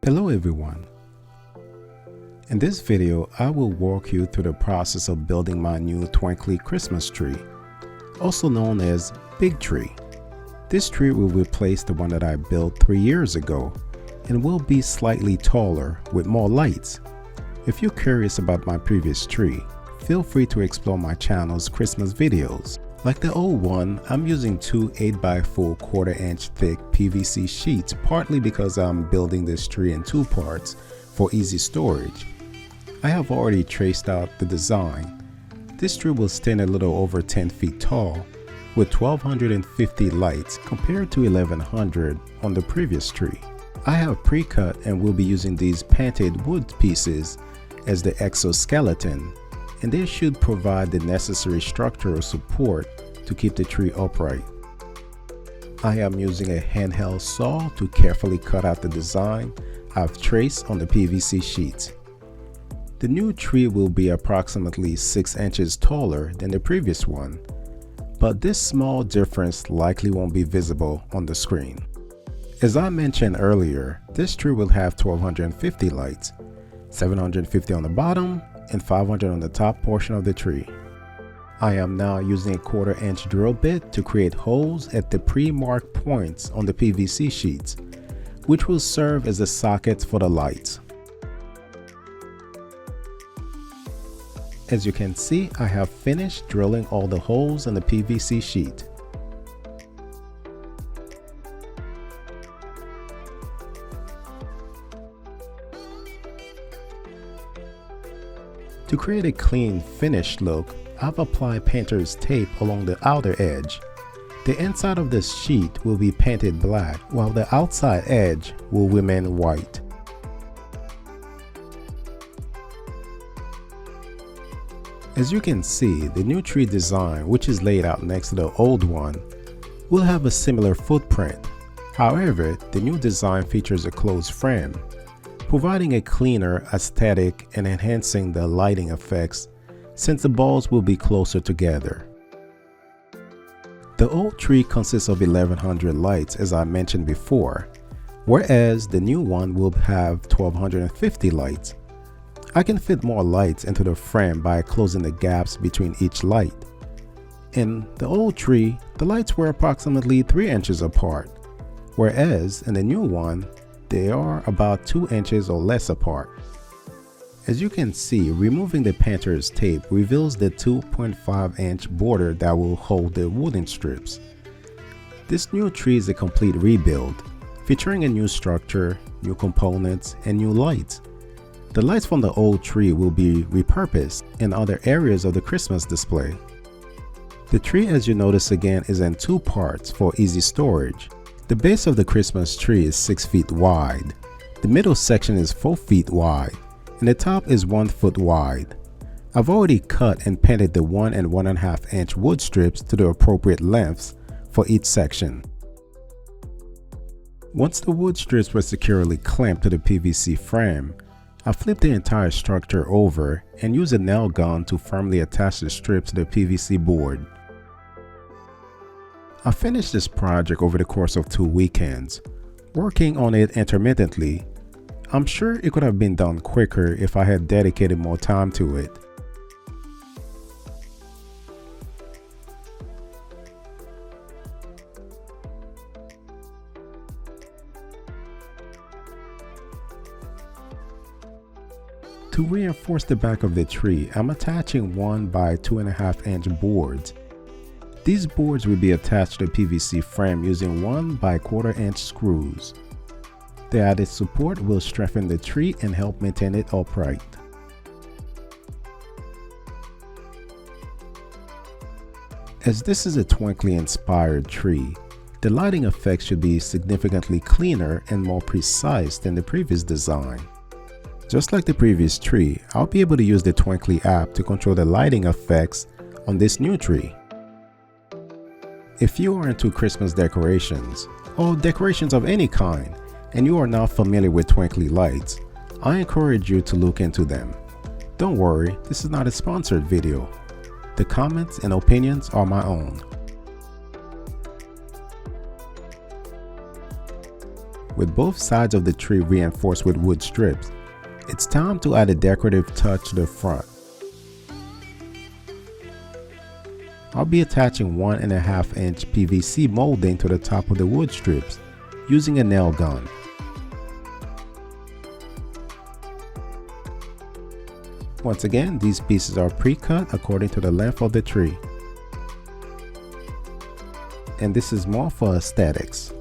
Hello everyone. In this video, I will walk you through the process of building my new twinkly Christmas tree, also known as Big Tree. This tree will replace the one that I built 3 years ago and will be slightly taller with more lights. If you're curious about my previous tree, feel free to explore my channel's Christmas videos. Like the old one, I'm using two 8x4 1/4-inch thick PVC sheets, partly because I'm building this tree in two parts for easy storage. I have already traced out the design. This tree will stand a little over 10 feet tall with 1250 lights compared to 1100 on the previous tree. I have pre-cut and will be using these painted wood pieces as the exoskeleton, and they should provide the necessary structural support to keep the tree upright. I am using a handheld saw to carefully cut out the design I've traced on the PVC sheets. The new tree will be approximately 6 inches taller than the previous one, but this small difference likely won't be visible on the screen. As I mentioned earlier, this tree will have 1250 lights, 750 on the bottom and 500 on the top portion of the tree. I am now using a 1/4-inch drill bit to create holes at the pre-marked points on the PVC sheets, which will serve as the sockets for the lights. As you can see, I have finished drilling all the holes in the PVC sheet. To create a clean, finished look, I've applied painter's tape along the outer edge. The inside of this sheet will be painted black, while the outside edge will remain white. As you can see, the new tree design, which is laid out next to the old one, will have a similar footprint. However, the new design features a closed frame, providing a cleaner aesthetic and enhancing the lighting effects since the balls will be closer together. The old tree consists of 1100 lights, as I mentioned before, whereas the new one will have 1250 lights. I can fit more lights into the frame by closing the gaps between each light. In the old tree, the lights were approximately 3 inches apart, whereas in the new one, they are about 2 inches or less apart. As you can see, removing the painter's tape reveals the 2.5-inch border that will hold the wooden strips. This new tree is a complete rebuild, featuring a new structure, new components, and new lights. The lights from the old tree will be repurposed in other areas of the Christmas display. The tree, as you notice again, is in two parts for easy storage. The base of the Christmas tree is 6 feet wide, the middle section is 4 feet wide, and the top is 1 foot wide. I've already cut and painted the 1 and 1.5 inch wood strips to the appropriate lengths for each section. Once the wood strips were securely clamped to the PVC frame, I flipped the entire structure over and used a nail gun to firmly attach the strips to the PVC board. I finished this project over the course of 2 weekends, working on it intermittently. I'm sure it could have been done quicker if I had dedicated more time to it. To reinforce the back of the tree, I'm attaching 1 by 2.5 inch boards. These boards will be attached to the PVC frame using 1 by 1/4 inch screws. The added support will strengthen the tree and help maintain it upright. As this is a twinkly inspired tree, the lighting effects should be significantly cleaner and more precise than the previous design. Just like the previous tree, I'll be able to use the Twinkly app to control the lighting effects on this new tree. If you are into Christmas decorations, or decorations of any kind, and you are not familiar with twinkly lights, I encourage you to look into them. Don't worry, this is not a sponsored video. The comments and opinions are my own. With both sides of the tree reinforced with wood strips, it's time to add a decorative touch to the front. I'll be attaching 1.5 inch PVC molding to the top of the wood strips using a nail gun. Once again, these pieces are pre-cut according to the length of the tree. And this is more for aesthetics.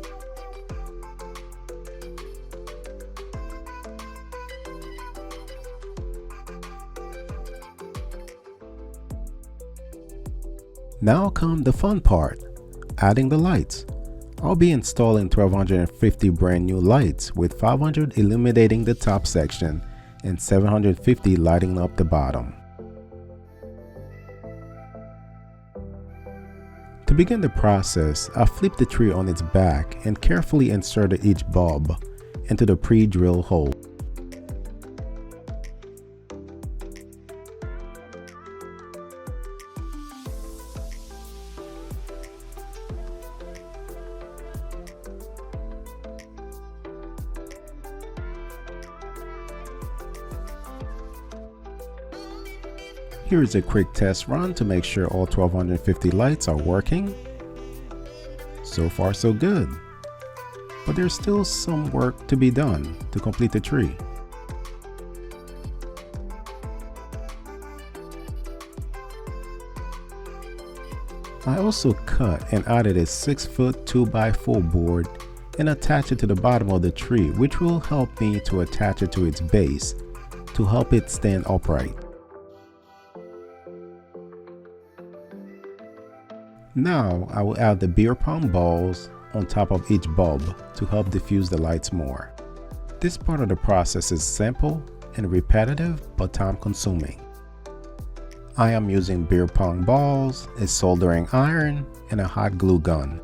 Now comes the fun part, adding the lights. I'll be installing 1250 brand new lights with 500 illuminating the top section and 750 lighting up the bottom. To begin the process, I flipped the tree on its back and carefully inserted each bulb into the pre-drilled hole. Here is a quick test run to make sure all 1250 lights are working. So far so good, but there's still some work to be done to complete the tree. I also cut and added a 6-foot 2x4 board and attached it to the bottom of the tree, which will help me to attach it to its base to help it stand upright. Now I will add the beer pong balls on top of each bulb to help diffuse the lights more. This part of the process is simple and repetitive but time consuming. I am using beer pong balls, a soldering iron, and a hot glue gun.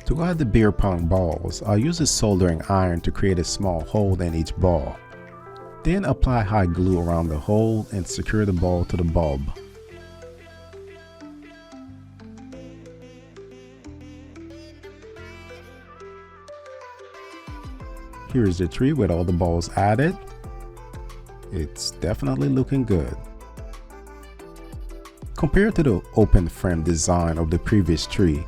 To add the beer pong balls, I'll use a soldering iron to create a small hole in each ball. Then apply hot glue around the hole and secure the ball to the bulb. Here is the tree with all the balls added. It's definitely looking good. Compared to the open frame design of the previous tree,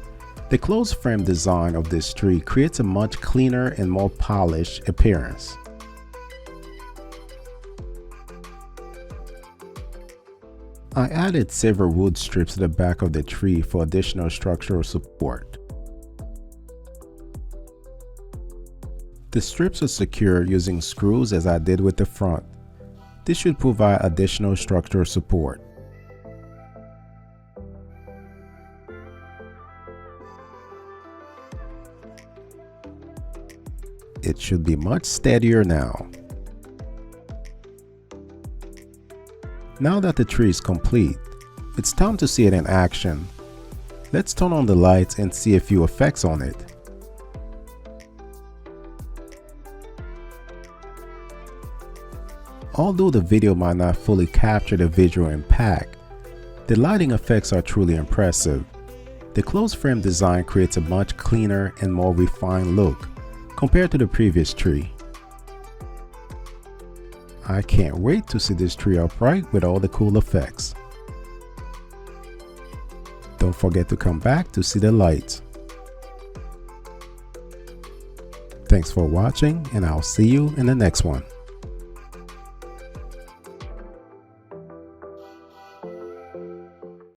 the closed frame design of this tree creates a much cleaner and more polished appearance. I added several wood strips to the back of the tree for additional structural support. The strips are secured using screws as I did with the front. This should provide additional structural support. It should be much steadier now. Now that the tree is complete, it's time to see it in action. Let's turn on the lights and see a few effects on it. Although the video might not fully capture the visual impact, the lighting effects are truly impressive. The closed frame design creates a much cleaner and more refined look compared to the previous tree. I can't wait to see this tree upright with all the cool effects. Don't forget to come back to see the lights. Thanks for watching, and I'll see you in the next one.